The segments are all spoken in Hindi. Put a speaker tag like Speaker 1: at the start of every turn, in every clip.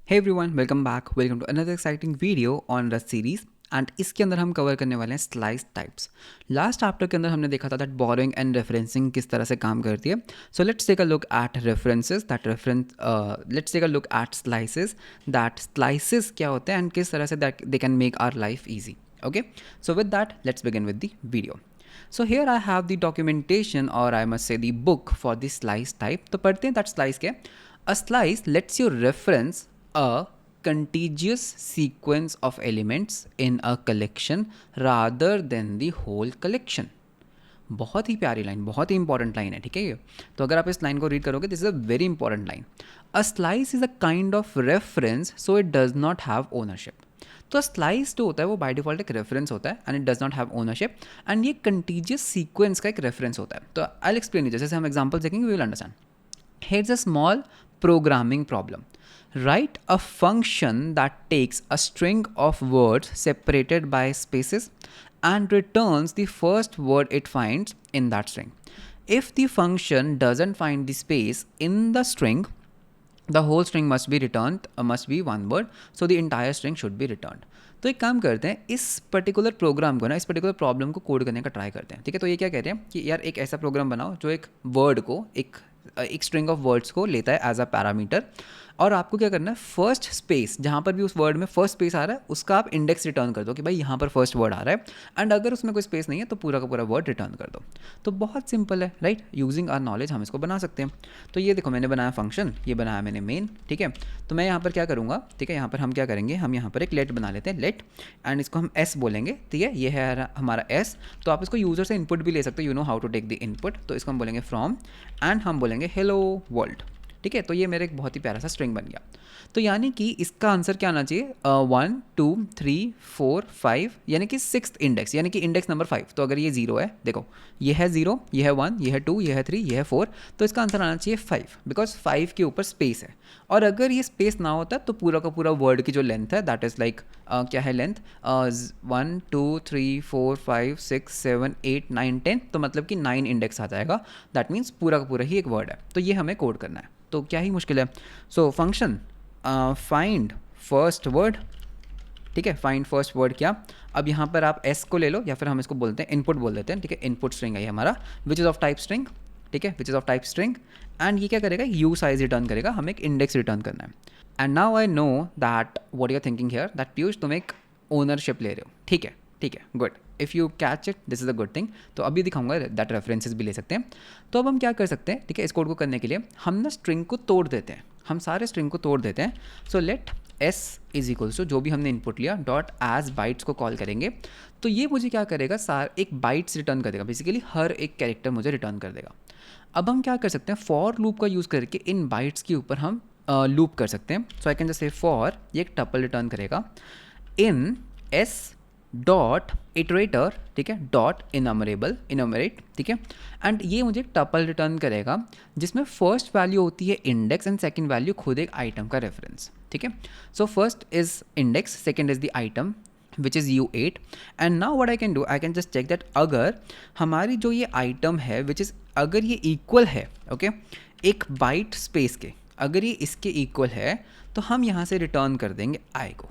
Speaker 1: Hey everyone, welcome back. Welcome to another exciting video on Rust series. And इसके अंदर हम कवर करने वाले हैं स्लाइस टाइप्स. लास्ट चैप्टर के अंदर हमने देखा था दैट बोरोइंग एंड रेफरेंसिंग किस तरह से काम करती है. So let's take a look at references that let's take a look at slices that slices क्या होते हैं एंड किस तरह से that they can make our life easy. Okay, so with that let's begin with the video. So here I have the documentation, or I must say the book for the slice type. तो पढ़ते हैं that slice क्या है. A slice lets you reference a contiguous sequence of elements in a collection rather than the whole collection. बहुत ही प्यारी लाइन, बहुत ही इंपॉर्टेंट लाइन है, ठीक है ये. तो अगर आप इस लाइन को रीड करोगे, this is a very important line. A slice is a kind of reference so it does not have ownership. तो स्लाइस जो होता है वो बाय डिफॉल्ट एक रेफरेंस होता है and it does not have ownership. And ये कंटीजियस सीक्वेंस का एक रेफरेंस होता है. तो आई एक्सप्लेन, जैसे हम एग्जाम्पल देखेंगे we will understand. Here's a small programming problem. Write a function that takes a string of words separated by spaces and returns the first word it finds in that string. If the function doesn't find the space in the string, the whole string must be returned, must be one word, so the entire string should be returned. तो एक काम करते हैं, इस पर्टिकुलर प्रोग्राम को ना, इस पर्टिकुलर प्रॉब्लम को कोड करने का ट्राई करते हैं. ठीक है, तो ये क्या कहते हैं कि यार एक ऐसा प्रोग्राम बनाओ जो एक वर्ड को, एक स्ट्रिंग ऑफ वर्ड्स को लेता है एज अ पैरामीटर, और आपको क्या करना है, फर्स्ट स्पेस जहाँ पर भी उस वर्ड में फर्स्ट स्पेस आ रहा है उसका आप इंडेक्स रिटर्न कर दो कि भाई यहाँ पर फर्स्ट वर्ड आ रहा है. एंड अगर उसमें कोई स्पेस नहीं है तो पूरा का पूरा वर्ड रिटर्न कर दो. तो बहुत सिंपल है, राइट. यूजिंग आर नॉलेज हम इसको बना सकते हैं. तो ये देखो, मैंने बनाया फंक्शन, ये बनाया मैंने मेन. ठीक है, तो मैं यहाँ पर क्या करूँगा, ठीक है, यहाँ पर हम क्या करेंगे, हम यहाँ पर एक लेट बना लेते हैं, लेट, एंड इसको हम एस बोलेंगे. ठीक है, ये है हमारा एस. तो आप इसको यूजर से इनपुट भी ले सकते हो, you know how to take the input. तो इसको हम बोलेंगे फ्रॉम, एंड हम बोलेंगे हेलो वर्ल्ड. ठीक है, तो ये मेरा एक बहुत ही प्यारा सा स्ट्रिंग बन गया. तो यानी कि इसका आंसर क्या आना चाहिए, 1 2 3 4 5, यानी कि 6th इंडेक्स, यानी कि इंडेक्स नंबर 5. तो अगर ये 0 है, देखो ये है 0, ये है 1, ये है 2, ये है 3, ये है 4, तो इसका आंसर आना चाहिए 5, बिकॉज 5 के ऊपर स्पेस है. और अगर ये स्पेस ना होता तो पूरा का पूरा वर्ड की जो लेंथ है दैट इज़ लाइक क्या है लेंथ, 1 2 3 4 5 6 7 8 9 10, तो मतलब कि 9 इंडेक्स आ जाएगा. दैट मीन्स पूरा का पूरा ही एक वर्ड है. तो ये हमें कोड करना है, तो क्या ही मुश्किल है. So function find first word. ठीक है, फाइंड फर्स्ट वर्ड क्या, अब यहाँ पर आप एस को ले लो, या फिर हम इसको बोलते हैं इनपुट बोल देते हैं. ठीक है, इनपुट स्ट्रिंग है ये हमारा, which is of type string. ठीक है, which is of type string. And ये क्या करेगा, यू साइज रिटर्न करेगा, हमें एक इंडेक्स रिटर्न करना है. And now I know that what you are thinking here, that Piyush तुम एक ओनरशिप ले रहे हो. ठीक है, ठीक है, good. If you catch it, this is a good thing. तो अभी दिखाऊंगा दैट रेफरेंसेस भी ले सकते हैं. तो अब हम क्या कर सकते हैं, ठीक है, इस कोड को करने के लिए हम ना स्ट्रिंग को तोड़ देते हैं, हम सारे स्ट्रिंग को तोड़ देते हैं. So let s is equals to जो भी हमने इनपुट लिया डॉट एज बाइट्स को कॉल करेंगे. तो ये मुझे क्या करेगा, एक बाइट्स रिटर्न कर देगा, बेसिकली हर एक कैरेक्टर मुझे रिटर्न कर देगा. अब हम क्या कर सकते हैं, फॉर लूप का यूज़ करके इन बाइट्स के ऊपर हम लूप कर सकते हैं. So I can just say for, ये एक टपल रिटर्न करेगा इन एस डॉट इटरेटर. ठीक है, डॉट इनमरेट. ठीक है, एंड ये मुझे एक टपल रिटर्न करेगा जिसमें फर्स्ट वैल्यू होती है इंडेक्स एंड सेकंड वैल्यू खुद एक आइटम का रेफरेंस. ठीक है, so first is index, second is the item which is U8. And now what I can do, I can just check that अगर हमारी जो ये आइटम है विच इज़, अगर ये इक्वल है, ओके, एक बाइट स्पेस के, अगर ये इसके इक्वल है तो हम यहाँ से रिटर्न कर देंगे आई को.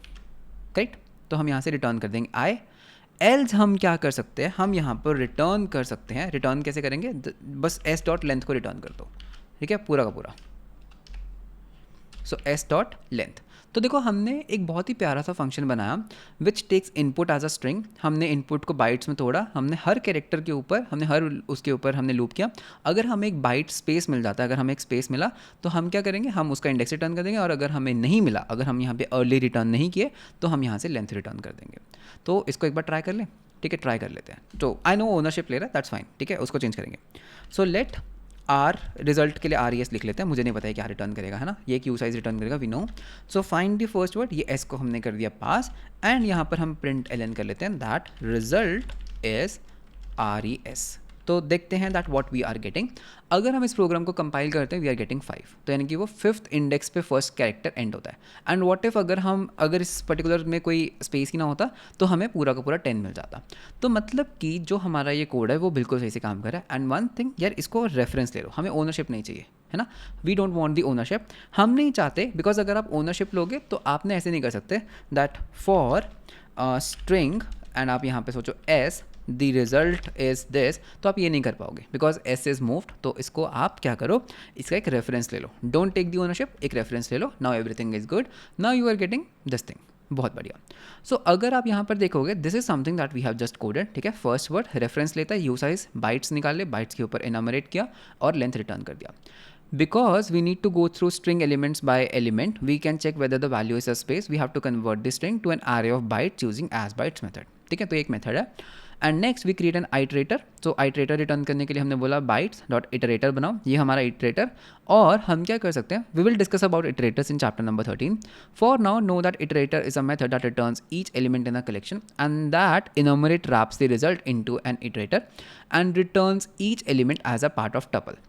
Speaker 1: करेक्ट, तो हम यहाँ से रिटर्न कर देंगे आई. एल्स हम क्या कर सकते हैं, हम यहाँ पर रिटर्न कर सकते हैं. रिटर्न कैसे करेंगे, बस एस डॉट लेंथ को रिटर्न कर दो. ठीक है, पूरा का पूरा. सो एस डॉट लेंथ. तो देखो हमने एक बहुत ही प्यारा सा फंक्शन बनाया which takes input as a string. हमने इनपुट को बाइट्स में तोड़ा, हमने हर कैरेक्टर के ऊपर, हमने हर उसके ऊपर हमने लूप किया. अगर हमें एक बाइट स्पेस मिल जाता है, अगर हमें एक स्पेस मिला तो हम क्या करेंगे, हम उसका इंडेक्स रिटर्न कर देंगे. और अगर हमें नहीं मिला, अगर हम यहाँ पे अर्ली रिटर्न नहीं किए, तो हम यहाँ से लेंथ रिटर्न कर देंगे. तो इसको एक बार ट्राई कर लें. ठीक है, ट्राई कर लेते हैं. तो आई नो ओनरशिप ले रहा है, दैट्स फाइन. ठीक है, उसको चेंज करेंगे. सो लेट आर, रिजल्ट के लिए आर एस लिख लेते हैं, मुझे नहीं पता है क्या रिटर्न करेगा, है ना. ये क्यू साइज रिटर्न करेगा, we know. So find the first word, ये एस को हमने कर दिया पास, एंड यहाँ पर हम प्रिंट एल एन कर लेते हैं that result is R E S. तो देखते हैं that what we are getting. अगर हम इस प्रोग्राम को कंपाइल करते हैं वी आर गेटिंग 5, तो यानी कि वो 5th इंडेक्स पे फर्स्ट कैरेक्टर एंड होता है। एंड व्हाट इफ अगर इस पर्टिकुलर में कोई स्पेस ही ना होता तो हमें पूरा का पूरा 10 मिल जाता। तो मतलब कि जो हमारा ये कोड है वो बिल्कुल सही से काम कर रहा है। एंड वन थिंग यार, इसको रेफरेंस ले लो, हमें ओनरशिप नहीं चाहिए, है ना। We don't want the ownership, हम नहीं चाहते, बिकॉज अगर आप ओनरशिप लोगे तो आपने ऐसे नहीं कर सकते दैट फॉर स्ट्रिंग एंड आप यहाँ पे सोचो S the result is this, तो आप ये नहीं कर पाओगे बिकॉज एस इज मूव्ड। तो इसको आप क्या करो, इसका एक रेफरेंस ले लो, डोंट टेक दी ओनरशिप, एक रेफरेंस ले लो, now everything is good, now you are getting this thing. बहुत बढ़िया। सो अगर आप यहाँ पर देखोगे this is something that we have just coded, ठीक है। फर्स्ट वर्ड रेफरेंस लेता है, यू साइज बाइट्स निकाले, बाइट्स के ऊपर इनमरेट किया और लेंथ रिटर्न कर दिया। Because we need to go through string elements by element, we can check whether the value is a space. We have to convert the string to an array of bytes using asBytes method. ठीक है, तो एक मेथड है। And next we create an iterator. तो आइटरेटर रिटर्न करने के लिए हमने बोला बाइट्स डॉट इटरेटर बनाओ, ये हमारा इटरेटर। और हम क्या कर सकते हैं, we will discuss about iterators in chapter number 13। For now know that iterator is a method that returns each element in a collection and that enumerate wraps the result into an iterator and returns each element as a part of tuple।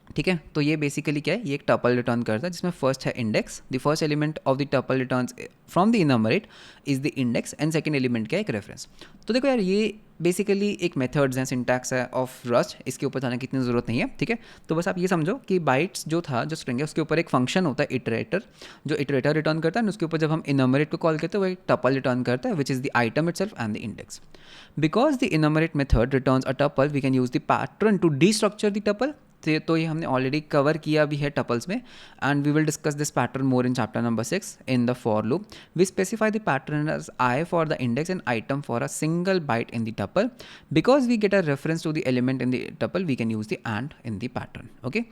Speaker 1: ठीक है, तो ये बेसिकली क्या है, ये एक टपल रिटर्न करता है जिसमें फर्स्ट है index, the first element of the tuple returns from the enumerate is the index and second element क्या है, एक रेफरेंस। तो देखो यार, ये बेसिकली एक मेथड्स हैं, सिंटैक्स है ऑफ रस्ट, इसके ऊपर जाने की इतनी ज़रूरत नहीं है, ठीक है। तो बस आप ये समझो कि बाइट्स जो था, जो स्ट्रिंग है, उसके ऊपर एक फंक्शन होता है इटरेटर, जो इटरेटर रिटर्न करता है, उसके ऊपर जब हम इनमरेट को कॉल करते हैं वो एक टपल रिटर्न करता है which is the item itself and the index. Because the enumerate method returns a tuple we can use the pattern to destructure the tuple. तो ये हमने ऑलरेडी कवर किया भी है टपल्स में, and we will discuss this pattern more in chapter number 6 in the for loop. We specify the pattern as I for the index and item for a single byte in the tuple. Because we get a reference to the element in the tuple we can use the and in the pattern. Okay,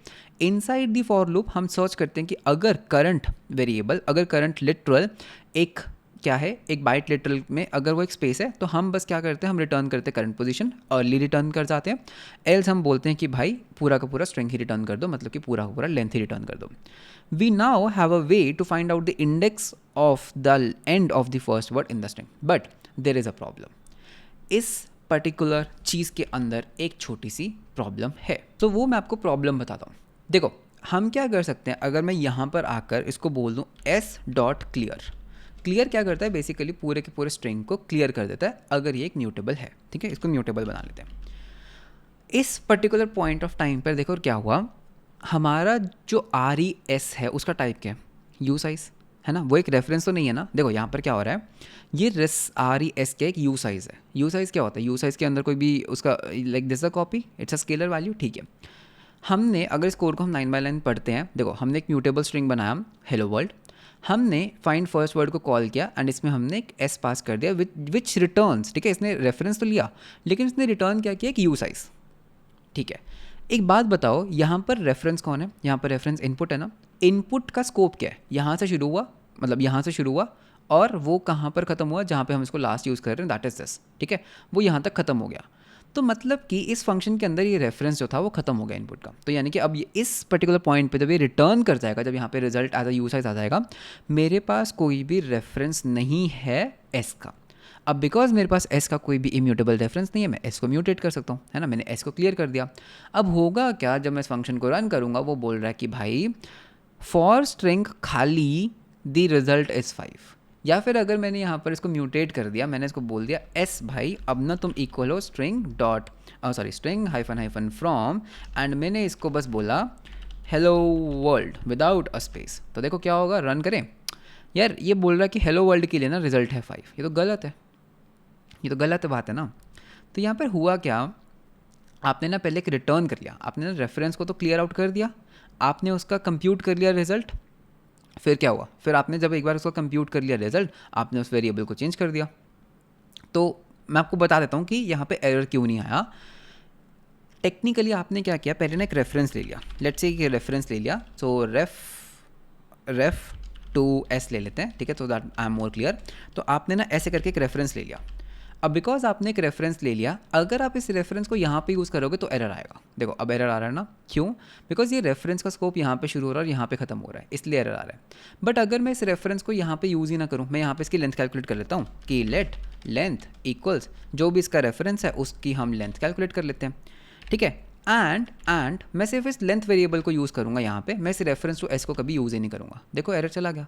Speaker 1: inside the for loop हम सर्च करते हैं कि अगर करंट वेरिएबल, अगर करंट लिटरल एक क्या है, एक बाइट लिटरल में अगर वो एक स्पेस है, तो हम बस क्या करते हैं, हम रिटर्न करते हैं करंट पोजीशन, अर्ली रिटर्न कर जाते हैं। एल्स हम बोलते हैं कि भाई पूरा का पूरा स्ट्रिंग ही रिटर्न कर दो, मतलब कि पूरा का पूरा लेंथ ही रिटर्न कर दो। We now have a way to find out the index of the end of the first word in the string, but there is a problem. इस पर्टिकुलर चीज़ के अंदर एक छोटी सी प्रॉब्लम है, तो वो मैं आपको प्रॉब्लम बताता हूँ। देखो, हम क्या कर सकते हैं, अगर मैं यहाँ पर आकर इसको बोल दूँ एस डॉट क्लियर, क्लियर क्या करता है, बेसिकली पूरे के पूरे स्ट्रिंग को क्लियर कर देता है अगर ये एक म्यूटेबल है, ठीक है। इसको म्यूटेबल बना लेते हैं। इस पर्टिकुलर पॉइंट ऑफ टाइम पर देखो क्या हुआ, हमारा जो RES है उसका टाइप क्या है, यू साइज है ना, वो एक रेफरेंस तो नहीं है ना। देखो यहाँ पर क्या हो रहा है, ये RES क्या एक यू साइज है। यू साइज क्या होता है, यू साइज के अंदर कोई भी उसका like this a copy, it's a scalar value, ठीक है। हमने अगर इस कोड को हम लाइन बाय लाइन पढ़ते हैं, देखो हमने एक म्यूटेबल स्ट्रिंग बनाया हेलो वर्ल्ड, हमने फाइंड फर्स्ट वर्ड को कॉल किया एंड इसमें हमने एक एस पास कर दिया विच रिटर्न्स, ठीक है। इसने रेफरेंस तो लिया लेकिन इसने रिटर्न क्या किया, एक यू साइज, ठीक है। एक बात बताओ, यहाँ पर रेफरेंस कौन है, यहाँ पर रेफरेंस इनपुट है ना। इनपुट का स्कोप क्या है, यहाँ से शुरू हुआ, मतलब यहाँ से शुरू हुआ और वो कहाँ पर ख़त्म हुआ, जहाँ पे हम इसको लास्ट यूज़ कर रहे हैं, दैट इज़ दिस, ठीक है। वो यहाँ तक ख़त्म हो गया, तो मतलब कि इस फंक्शन के अंदर ये रेफरेंस जो था वो खत्म हो गया इनपुट का। तो यानी कि अब ये इस पर्टिकुलर पॉइंट पे जब ये रिटर्न कर जाएगा, जब यहाँ पे result as a usize आ जाएगा, मेरे पास कोई भी रेफरेंस नहीं है एस का। अब बिकॉज मेरे पास एस का कोई भी इम्यूटेबल रेफरेंस नहीं है, मैं एस को म्यूटेट कर सकता हूँ, है ना। मैंने एस को क्लियर कर दिया। अब होगा क्या, जब मैं इस फंक्शन को रन करूँगा, वो बोल रहा है कि भाई फॉर स्ट्रिंग खाली द रिजल्ट इज़ 5, या फिर अगर मैंने यहाँ पर इसको म्यूटेट कर दिया, मैंने इसको बोल दिया एस भाई अब ना तुम इक्वल हो string dot string hyphen from, and मैंने इसको बस बोला hello world without a space, तो देखो क्या होगा, रन करें। यार ये बोल रहा है कि हेलो वर्ल्ड के लिए ना रिजल्ट है 5, ये तो गलत है, ये तो गलत बात है ना। तो यहाँ पर हुआ क्या, आपने ना पहले एक रिटर्न कर लिया, आपने ना रेफरेंस को तो क्लियर आउट कर दिया, आपने उसका कंप्यूट कर लिया रिजल्ट, फिर क्या हुआ, फिर आपने जब एक बार उसको कंप्यूट कर लिया रिजल्ट, आपने उस वेरिएबल को चेंज कर दिया। तो मैं आपको बता देता हूँ कि यहाँ पे एरर क्यों नहीं आया। टेक्निकली आपने क्या किया, पहले ना एक रेफरेंस ले लिया, लेट्स से कि रेफरेंस ले लिया, सो रेफ टू एस ले लेते हैं, ठीक है, तो that I am more clear. तो आपने ना ऐसे करके एक रेफरेंस ले लिया। अब बिकॉज आपने एक रेफरेंस ले लिया, अगर आप इस रेफरेंस को यहाँ पे यूज़ करोगे तो एरर आएगा। देखो अब एरर आ रहा है ना, क्यों, बिकॉज ये रेफरेंस का स्कोप यहाँ पे शुरू हो रहा है और यहाँ पे खत्म हो रहा है, इसलिए एरर आ रहा है। बट अगर मैं इस रेफरेंस को यहाँ पे यूज़ ही ना करूँ, मैं यहाँ पे इसकी लेंथ कैलकुलेट कर लेता हूँ कि लेट लेंथ इक्वल्स जो भी इसका रेफरेंस है उसकी हम लेंथ कैलकुलेट कर लेते हैं। ठीक है। एंड मैं सिर्फ इस लेंथ वेरिएबल को यूज़ करूँगा यहाँ पे, मैं इस रेफरेंस टू एस को कभी यूज़ ही नहीं करूँगा। देखो एरर चला गया,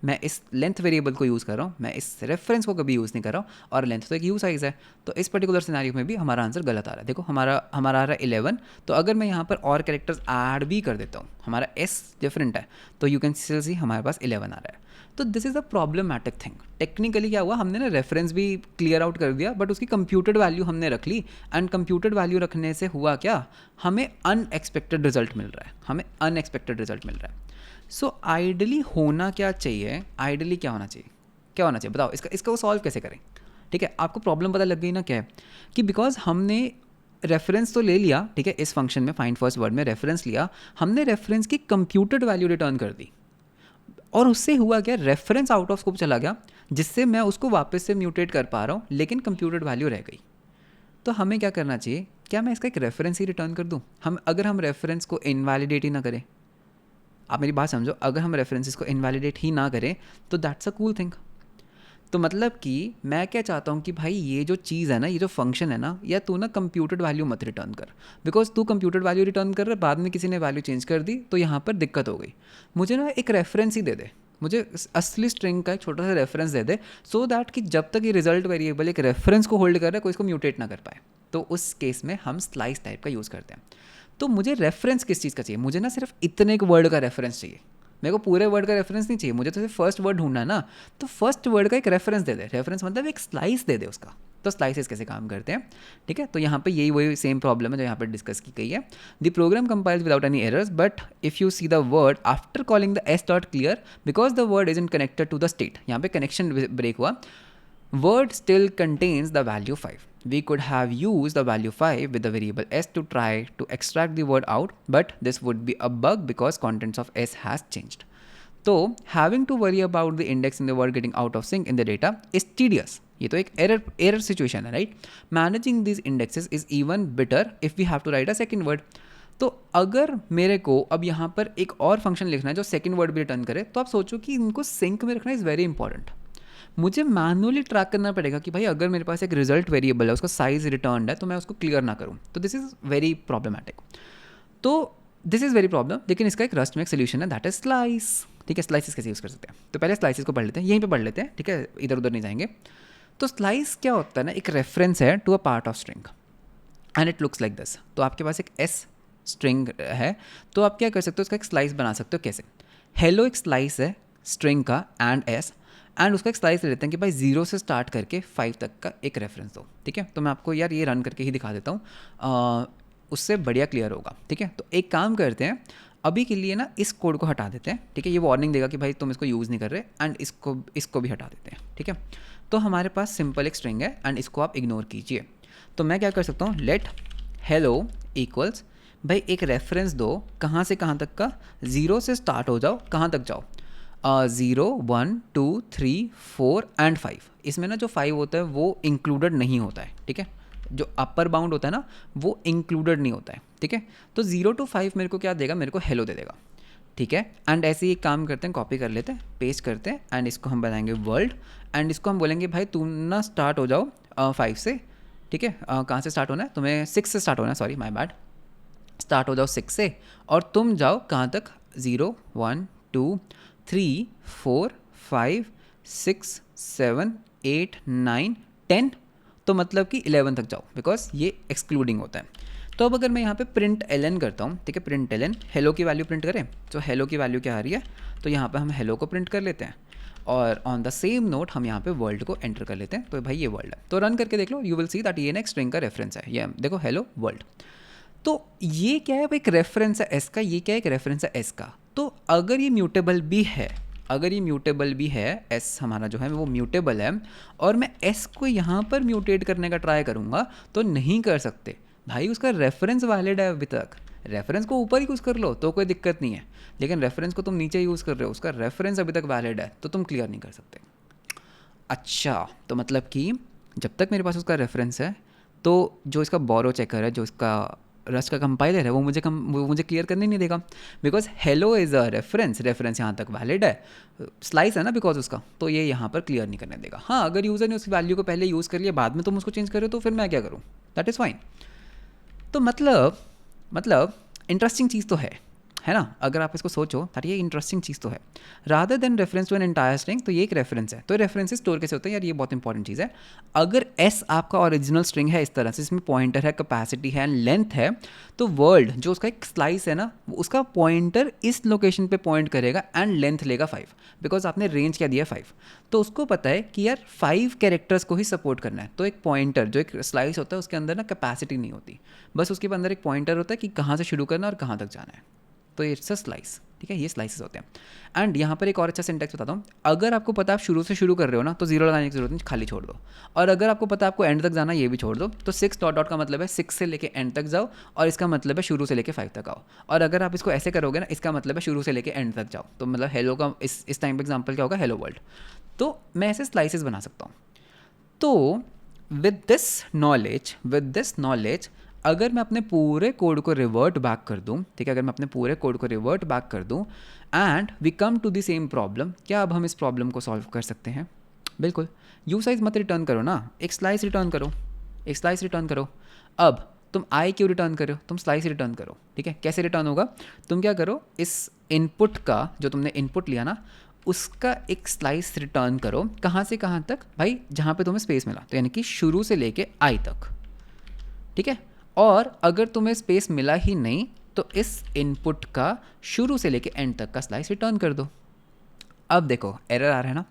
Speaker 1: मैं इस लेंथ वेरिएबल को यूज़ कर रहा हूँ, मैं इस रेफरेंस को कभी यूज़ नहीं कर रहा हूँ, और लेंथ तो एक यू साइज़ है। तो इस पर्टिकुलर सिनेरियो में भी हमारा आंसर गलत आ रहा है। देखो हमारा आ रहा है 11, तो अगर मैं यहाँ पर और कैरेक्टर्स ऐड भी कर देता हूँ, हमारा एस डिफरेंट है, तो यू कैन सी हमारे पास 11 आ रहा है। तो this is a problematic thing. Technically क्या हुआ, हमने ना रेफरेंस भी क्लियर आउट कर दिया, बट उसकी कंप्यूटेड वैल्यू हमने रख ली, एंड कंप्यूटेड वैल्यू रखने से हुआ क्या, हमें अनएक्सपेक्टेड रिजल्ट मिल रहा है, हमें अनएक्सपेक्टेड रिजल्ट मिल रहा है। सो आइडली होना क्या चाहिए, आइडली क्या होना चाहिए, क्या होना चाहिए बताओ, इसका वो सॉल्व कैसे करें। ठीक है, आपको प्रॉब्लम पता लग गई ना क्या है, कि बिकॉज हमने रेफरेंस तो ले लिया, ठीक है, इस फंक्शन में फाइंड फर्स्ट वर्ड में रेफरेंस लिया, हमने रेफरेंस की कंप्यूटेड वैल्यू रिटर्न कर दी, और उससे हुआ क्या, रेफरेंस आउट ऑफ स्कोप चला गया, जिससे मैं उसको वापस से म्यूटेट कर पा रहा हूँ, लेकिन कंप्यूटेड वैल्यू रह गई। तो हमें क्या करना चाहिए, क्या मैं इसका एक रेफरेंस ही रिटर्न कर दूँ, अगर हम रेफरेंस को इनवैलिडेट ही ना करें, आप मेरी बात समझो, अगर हम रेफरेंसेस को इनवैलिडेट ही ना करें तो दैट्स अ कूल थिंग। तो मतलब कि मैं क्या चाहता हूँ कि भाई ये जो चीज़ है ना, ये जो फंक्शन है ना, या तू ना कंप्यूटेड वैल्यू मत रिटर्न कर, बिकॉज तू कंप्यूटेड वैल्यू रिटर्न कर रहा है, बाद में किसी ने वैल्यू चेंज कर दी तो यहाँ पर दिक्कत हो गई। मुझे ना एक रेफरेंस ही दे दे, मुझे असली स्ट्रिंग का एक छोटा सा reference they they, so that कि जब तक ये रिजल्ट वेरिएबल एक रेफरेंस को होल्ड कर रहा है, कोई इसको म्यूटेट ना कर पाए। तो उस केस में हम स्लाइस टाइप का यूज़ करते हैं। तो मुझे रेफरेंस किस चीज़ का चाहिए, मुझे ना सिर्फ इतने एक वर्ड का रेफरेंस चाहिए, मेरे को पूरे वर्ड का रेफरेंस नहीं चाहिए, मुझे तो सिर्फ फर्स्ट वर्ड ढूंढना है ना, तो फर्स्ट वर्ड का एक रेफरेंस दे दे, रेफरेंस मतलब एक स्लाइस दे दे उसका। तो स्लाइसेस कैसे काम करते हैं, ठीक है, तो यहाँ पे यही वही सेम प्रॉब्लम है जो यहाँ पर डिस्कस की गई है। The program compiles without any errors, but if you see the word after calling the s dot clear because the word is in connected to the state, यहाँ पे कनेक्शन ब्रेक हुआ, word still contains the value 5. We could have used the value 5 with the variable s to try to extract the word out, but this would be a bug because contents of s has changed. So having to worry about the index in the word getting out of sync in the data is tedious. ये तो एक error situation है, right? Managing these indexes is even better if we have to write a second word. तो अगर मेरे को अब यहाँ पर एक और फंक्शन लिखना है जो सेकंड वर्ड भी रिटर्न करे, तो आप सोचो कि इनको सिंक में रखना इज़ वेरी इंपॉर्टेंट। मुझे मैनुअली ट्रैक करना पड़ेगा कि भाई अगर मेरे पास एक रिजल्ट वेरिएबल है, उसका साइज रिटर्न है, तो मैं उसको क्लियर ना करूँ, तो दिस इज़ वेरी प्रॉब्लमैटिक। तो दिस इज़ वेरी प्रॉब्लम, लेकिन इसका एक रस्ट में एक सोल्यूशन है, दैट इज स्लाइस। ठीक है, स्लाइसिस कैसे यूज़ कर सकते हैं, तो पहले स्लाइसिस को पढ़ लेते हैं, यहीं पे पढ़ लेते हैं, ठीक है, इधर उधर नहीं जाएंगे। तो स्लाइस क्या होता है ना, एक रेफरेंस है to a part of string, and it looks like this. तो आपके पास एक एस स्ट्रिंग है, तो आप क्या कर सकते हो, उसका एक स्लाइस बना सकते हो। कैसे, हेलो एक स्लाइस है स्ट्रिंग का एंड एस, एंड उसका एक स्लाइस ले लेते हैं कि भाई 0 से स्टार्ट करके 5 तक का एक रेफरेंस दो। ठीक है, तो मैं आपको यार ये रन करके ही दिखा देता हूँ, उससे बढ़िया क्लियर होगा। ठीक है, तो एक काम करते हैं, अभी के लिए ना इस कोड को हटा देते हैं। ठीक है, ये वार्निंग देगा कि भाई तुम इसको यूज़ नहीं कर रहे, एंड इसको भी हटा देते हैं। ठीक है, तो हमारे पास सिंपल एक स्ट्रिंग है, एंड इसको आप इग्नोर कीजिए। तो मैं क्या कर सकता हूँ, लेट हेलो इक्वल्स, भाई एक रेफरेंस दो, कहाँ से कहाँ तक का, 0 से स्टार्ट हो जाओ, कहाँ तक जाओ, 0 1 2 3 4 एंड 5। इसमें ना जो 5 होता है वो इंक्लूडेड नहीं होता है। ठीक है, जो अपर बाउंड होता है ना वो इंक्लूडेड नहीं होता है। ठीक है, तो 0 to 5 मेरे को क्या देगा, मेरे को हेलो दे देगा। ठीक है, एंड ऐसे ही एक काम करते हैं, कॉपी कर लेते हैं, पेस्ट करते हैं, एंड इसको हम बनाएंगे वर्ल्ड, एंड इसको हम बोलेंगे भाई तुम ना स्टार्ट हो जाओ 5 से। ठीक है, कहाँ से स्टार्ट होना है, तुम्हें 6 से स्टार्ट होना है, सॉरी माय बैड, स्टार्ट हो जाओ 6 से, और तुम जाओ कहाँ तक, 0 1 2 3 4 5 6 7 8 9 10, तो मतलब कि 11 तक जाओ, बिकॉज ये एक्सक्लूडिंग होता है। तो अब अगर मैं यहाँ पे प्रिंट एलन करता हूँ, ठीक है, प्रिंट एलन हेलो की वैल्यू प्रिंट करें, तो हेलो की वैल्यू क्या आ रही है, तो यहाँ पे हम हेलो को प्रिंट कर लेते हैं, और ऑन द सेम नोट हम यहाँ पे वर्ल्ड को एंटर कर लेते हैं। तो भाई ये वर्ल्ड है, तो रन करके देख लो, यू विल सी दैट ये नेक्स्ट स्ट्रिंग का रेफरेंस है, ये देखो हेलो वर्ल्ड। तो ये क्या है, एक रेफरेंस है एस का, ये क्या है, एक रेफरेंस है एस का। तो अगर ये म्यूटेबल भी है, अगर ये म्यूटेबल भी है, एस हमारा जो है वो म्यूटेबल है, और मैं एस को यहाँ पर म्यूटेट करने का ट्राई करूँगा तो नहीं कर सकते भाई, उसका रेफरेंस वैलिड है अभी तक। रेफरेंस को ऊपर ही यूज़ कर लो तो कोई दिक्कत नहीं है, लेकिन रेफरेंस को तुम नीचे यूज़ कर रहे हो, उसका रेफरेंस अभी तक वैलिड है, तो तुम क्लियर नहीं कर सकते। अच्छा, तो मतलब कि जब तक मेरे पास उसका रेफरेंस है, तो जो इसका बोरो चेकर है, जो इसका रस्ट का कंपाइलर है, वो मुझे क्लियर करने नहीं देगा, because hello is a reference यहाँ तक वैलिड है, स्लाइस है ना बिकॉज उसका, तो ये यहाँ पर क्लियर नहीं करने देगा। हाँ, अगर यूज़र ने उस वैल्यू को पहले यूज़ कर लिया, बाद में तुम उसको चेंज करो, तो फिर मैं क्या करूँ, दैट इज़ फाइन। तो मतलब इंटरेस्टिंग चीज़ तो है ना? अगर आप इसको सोचो तो ये इंटरेस्टिंग चीज़ तो है। Rather than reference to an entire string, तो ये एक रेफरेंस है। तो रेफरेंसेस स्टोर कैसे होते हैं यार, ये बहुत इंपॉर्टेंट चीज़ है। अगर एस आपका ओरिजिनल स्ट्रिंग है इस तरह से, इसमें पॉइंटर है, कैपेसिटी है, लेंथ है, तो वर्ल्ड जो उसका एक स्लाइस है ना, उसका पॉइंटर इस लोकेशन पे पॉइंट करेगा एंड लेंथ लेगा 5, बिकॉज आपने रेंज क्या दिया 5। तो उसको पता है कि यार 5 कैरेक्टर्स को ही सपोर्ट करना है। तो एक पॉइंटर जो एक स्लाइस होता है उसके अंदर ना कैपेसिटी नहीं होती, बस उसके अंदर एक पॉइंटर होता है कि कहाँ से शुरू करना और कहाँ तक जाना है। तो इट्स अ स्लाइस, ठीक है, ये स्लाइसेस होते हैं। एंड यहाँ पर एक और अच्छा सिंटेक्स बताता हूँ। अगर आपको पता आप शुरू से शुरू कर रहे हो ना, तो जीरो लगाने की जरूरत नहीं, खाली छोड़ दो। और अगर आपको पता आपको एंड तक जाना, ये भी छोड़ दो। तो 6 डॉट डॉट का मतलब है 6 से लेके एंड तक जाओ, और इसका मतलब है शुरू से लेके 5 तक आओ। और अगर आप इसको ऐसे करोगे ना, इसका मतलब है शुरू से लेके एंड तक जाओ। तो मतलब हेलो का इस टाइम पर एग्जाम्पल क्या होगा, हेलो वर्ल्ड। तो मैं ऐसे स्लाइसेस बना सकता हूँ। तो विद दिस नॉलेज अगर मैं अपने पूरे कोड को रिवर्ट बैक कर दूं, ठीक है, अगर मैं अपने पूरे कोड को रिवर्ट बैक कर दूं and we come to the same problem, क्या अब हम इस प्रॉब्लम को सॉल्व कर सकते हैं? बिल्कुल। यू साइज मत रिटर्न करो ना, एक स्लाइस रिटर्न करो, एक स्लाइस रिटर्न करो। अब तुम आई क्यों रिटर्न करो, तुम स्लाइस रिटर्न करो, ठीक है। कैसे रिटर्न होगा, तुम क्या करो, इस इनपुट का जो तुमने इनपुट लिया ना, उसका एक स्लाइस रिटर्न करो। कहाँ से कहाँ तक भाई, जहाँ पे तुम्हें स्पेस मिला, तो यानी कि शुरू से लेके आई तक, ठीक है। और अगर तुम्हें स्पेस मिला ही नहीं, तो इस इनपुट का शुरू से लेके एंड तक का स्लाइस रिटर्न कर दो। अब देखो एरर आ रहा है ना।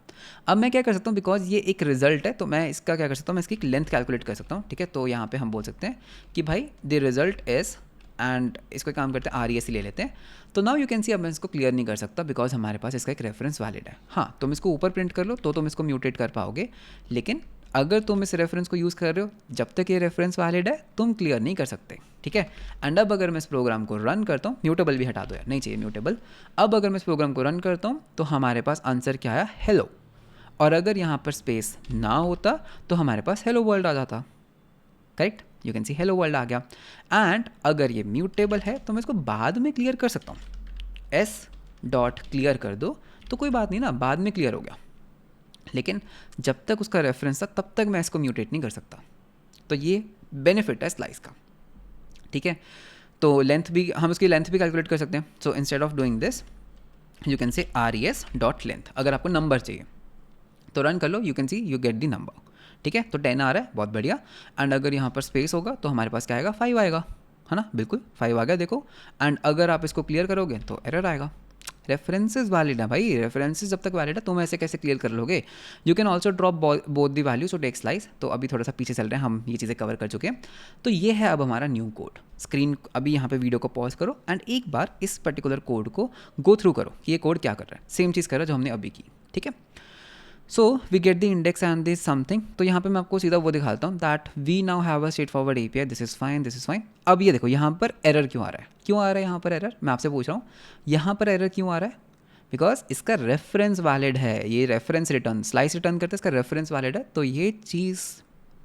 Speaker 1: अब मैं क्या कर सकता हूँ, बिकॉज ये एक रिजल्ट है, तो मैं इसका क्या कर सकता हूँ, मैं इसकी लेंथ कैलकुलेट कर सकता हूँ, ठीक है। तो यहाँ पे हम बोल सकते हैं कि भाई द रिजल्ट इज, एंड इसको काम करते हैं आर ई ले लेते हैं। तो नाउ यू कैन सी, अब मैं इसको क्लियर नहीं कर सकता बिकॉज हमारे पास इसका एक रेफरेंस वैलिड है। हाँ, तुम इसको ऊपर प्रिंट कर लो तो तुम इसको म्यूटेट कर पाओगे, लेकिन अगर तुम इस रेफरेंस को यूज़ कर रहे हो, जब तक ये रेफरेंस वैलिड है तुम क्लियर नहीं कर सकते, ठीक है। एंड अब अगर मैं इस प्रोग्राम को रन करता हूँ, म्यूटेबल भी हटा दो यार, नहीं चाहिए म्यूटेबल। अब अगर मैं इस प्रोग्राम को रन करता हूँ तो हमारे पास आंसर क्या आया, हेलो। और अगर यहाँ पर स्पेस ना होता तो हमारे पास हेलो वर्ल्ड आ जाता, correct. You can see hello world आ गया। एंड अगर ये म्यूटेबल है तो मैं इसको बाद में क्लियर कर सकता हूँ, एस डॉट क्लियर कर दो तो कोई बात नहीं ना, बाद में क्लियर हो गया। लेकिन जब तक उसका रेफरेंस था तब तक मैं इसको म्यूटेट नहीं कर सकता। तो ये बेनिफिट है स्लाइस का, ठीक है। तो लेंथ भी, हम उसकी लेंथ भी कैलकुलेट कर सकते हैं। So instead of doing this you can say R E S dot length. अगर आपको नंबर चाहिए तो रन कर लो, you can see you get the number, ठीक है। तो 10 आ रहा है, बहुत बढ़िया। एंड अगर यहाँ पर स्पेस होगा तो हमारे पास क्या आएगा, 5 आएगा, है ना, बिल्कुल 5 आ गया देखो। एंड अगर आप इसको क्लियर करोगे तो एरर आएगा। रेफरेंसेस वैलिड है भाई, रेफरेंसेस जब तक वैलिड है तुम ऐसे कैसे क्लियर कर लोगे। You can also drop both the values to take slice. तो अभी थोड़ा सा पीछे चल रहे हैं, हम ये चीज़ें कवर कर चुके हैं। तो ये है अब हमारा न्यू कोड। स्क्रीन अभी यहाँ पे वीडियो को पॉज करो एंड एक बार इस पर्टिकुलर कोड को गो थ्रू करो कि ये कोड क्या कर रहा है। सेम चीज़ कर रहा है जो हमने अभी की, ठीक है। So we get the index and this something. तो यहाँ पे मैं आपको सीधा वो दिखाता हूँ that we now have a straightforward API, this is fine, this is fine. अब ये देखो यहाँ पर एरर क्यों आ रहा है, क्यों आ रहा है यहाँ पर एरर, मैं आपसे पूछ रहा हूँ यहाँ पर एरर क्यों आ रहा है। बिकॉज इसका रेफरेंस वैलिड है, ये रेफरेंस रिटर्न स्लाइस रिटर्न करते हैं, इसका रेफरेंस वैलिड है, तो ये चीज़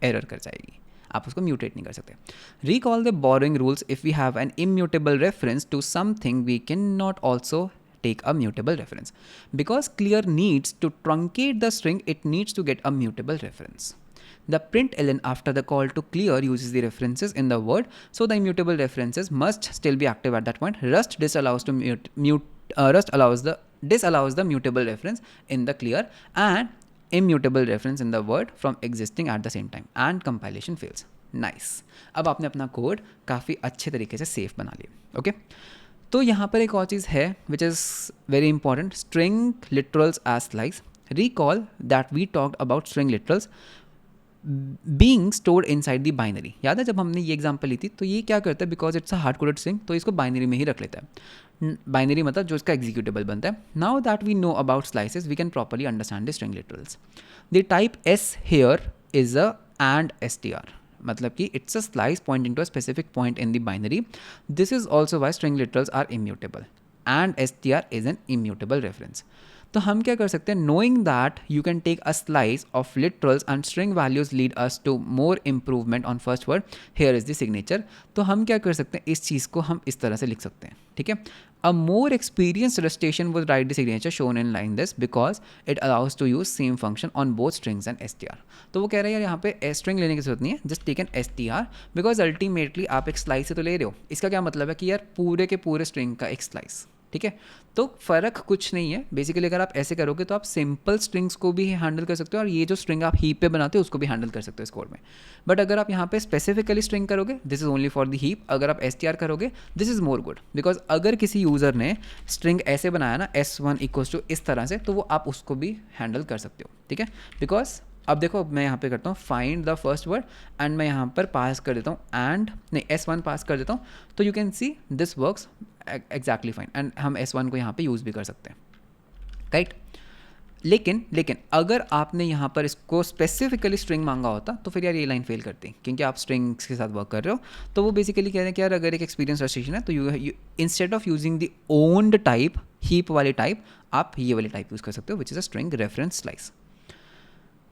Speaker 1: एरर कर जाएगी, आप उसको म्यूटेट नहीं कर सकते। Recall the borrowing rules, if we have an immutable reference to something we can not also take a mutable reference. Because clear needs to truncate the string, it needs to get a mutable reference. The println after the call to clear uses the references in the word, so the immutable references must still be active at that point. Rust disallows to disallows the mutable reference in the clear and immutable reference in the word from existing at the same time, and compilation fails. Nice. अब आपने अपना कोड काफ़ी अच्छे तरीके से सेफ बना लिया, ओके। तो यहाँ पर एक और चीज़ है which is very important, string literals as slice. Recall that we talked about string literals being stored inside the binary. याद है जब हमने ये एग्जांपल ली थी, तो ये क्या करता है, because it's a hard coded string, तो इसको बाइनरी में ही रख लेता है। बाइनरी मतलब जो इसका एग्जीक्यूटेबल बनता है। Now that we know about slices we can properly understand the string literals. The type s here is a and s t r, मतलब कि it's a slice pointing to a specific point in the binary. This is also why string literals are immutable and s t r is an immutable reference. तो हम क्या कर सकते हैं, knowing that you can take a slice of literals and string values lead us to more improvement on first word, here is the signature. तो हम क्या कर सकते हैं, इस चीज़ को हम इस तरह से लिख सकते हैं, ठीक है। A more experienced rustacean would write the signature shown in line this because it allows to use same function on both strings and str. तो वो कह रहे हैं यार यहाँ पे स्ट्रिंग लेने की जरूरत नहीं है, just take an str because ultimately आप एक स्लाइस से तो ले रहे हो. इसका क्या मतलब है कि यार पूरे के पूरे स्ट्रिंग का एक स्लाइस, ठीक है. तो फ़र्क कुछ नहीं है बेसिकली. अगर आप ऐसे करोगे तो आप सिंपल स्ट्रिंग्स को भी हैंडल कर सकते हो और ये जो स्ट्रिंग आप हीप पे बनाते हो उसको भी हैंडल कर सकते हो इस कोड में. बट अगर आप यहाँ पे स्पेसिफिकली स्ट्रिंग करोगे this is only for the heap. अगर आप str करोगे this is more good because अगर किसी यूज़र ने स्ट्रिंग ऐसे बनाया ना s1 इक्वल्स टू इस तरह से, तो वो आप उसको भी हैंडल कर सकते हो, ठीक है. बिकॉज अब देखो मैं यहाँ पे करता हूँ find the first word and मैं यहाँ पर पास कर देता हूँ एंड नहीं s1 पास कर देता हूँ, तो you can see this works exactly fine and हम s1 को यहाँ पे यूज़ भी कर सकते हैं, राइट. लेकिन अगर आपने यहाँ पर इसको स्पेसिफिकली स्ट्रिंग मांगा होता तो फिर यार ये लाइन फेल करती, क्योंकि आप स्ट्रिंग्स के साथ वर्क कर रहे हो. तो वो बेसिकली कह रहे हैं कि यार अगर एक एक्सपीरियंस रजिस्ट्रेशन है तो you instead of using the owned type, heap वाली टाइप, आप ये वाली टाइप यूज़ कर सकते हो which is a string reference slice.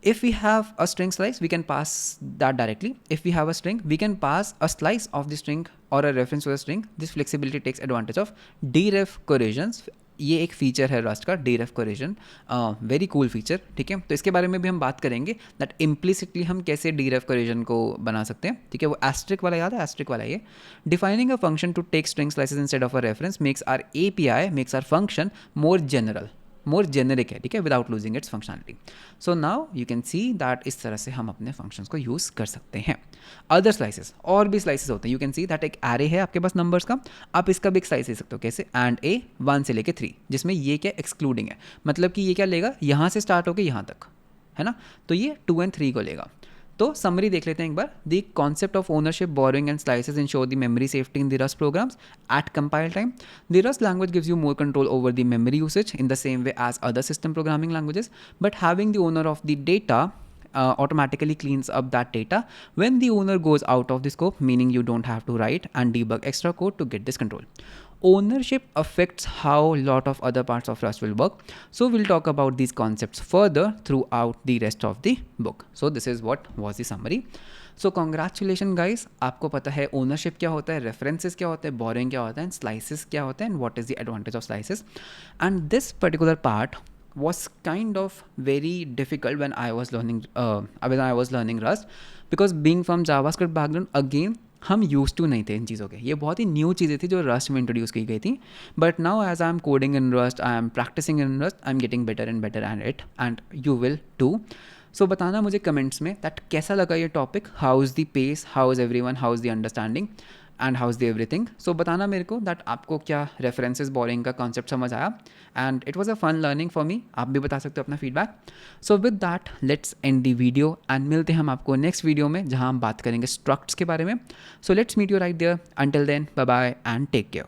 Speaker 1: If we have a string slice, we can pass that directly. If we have a string, we can pass a slice of the string or a reference to a string. This flexibility takes advantage of deref correlations. ये एक फीचर है रस्ट का, deref correlation, very cool feature, ठीक है. तो इसके बारे में भी हम बात करेंगे दैट इम्प्लिसिटली हम कैसे deref correlation को बना सकते हैं, ठीक है. वो एस्ट्रिक वाला याद है, एस्ट्रिक वाला ये. Defining a function to take string slices instead of a reference makes our API, makes our function more general, more generic है, ठीक है, without losing its functionality. So now you can see that इस तरह से हम अपने फंक्शंस को यूज़ कर सकते हैं. अदर स्लाइसेस, और भी स्लाइसेस होते हैं. यू कैन सी दैट एक एरे है आपके पास नंबर्स का, आप इसका भी एक स्लाइस ले सकते हो. कैसे? एंड ए 1 से लेके 3, जिसमें ये क्या एक्सक्लूडिंग है, मतलब कि ये क्या लेगा, यहाँ से स्टार्ट होकर यहाँ तक, है ना. तो ये 2 and 3 को लेगा. तो समरी देख लेते हैं एक बार. The concept of ownership, borrowing and slices ensure the memory safety in the Rust programs at compile time. The Rust language gives you more control over the memory usage in the same way as other system programming languages, but having the owner of the data automatically cleans up that data when the owner goes out of the scope, meaning you don't have to write and debug extra code to get this control. Ownership affects how a lot of other parts of Rust will work. So we'll talk about these concepts further throughout the rest of the book. So this is what was the summary. So congratulations guys, आपको पता है ownership क्या होता है, references क्या होता है, borrowing क्या होता है, and slices क्या होता है, and what is the advantage of slices. And this particular part was kind of very difficult when I was learning Rust, because being from JavaScript background, again हम यूज टू नहीं थे इन चीज़ों के. ये बहुत ही न्यू चीज़ें थी जो रस्ट में इंट्रोड्यूस की गई थी. But now as I am coding in Rust, I am practicing in Rust, I am getting better and better and it, and you will too. So बताना मुझे कमेंट्स में दैट कैसा लगा ये topic, how is the pace, how is everyone, how is the understanding and how is the everything. So बताना मेरे को दैट आपको क्या रेफरेंसेस बोरिंग का कॉन्सेप्ट समझ आया, and it was a fun learning for me. आप भी बता सकते हो अपना feedback. So with that let's end the video and मिलते हैं हम आपको नेक्स्ट वीडियो में जहां हम बात करेंगे स्ट्रक्ट्स के बारे में. So let's meet you right there. Until then bye bye and take care.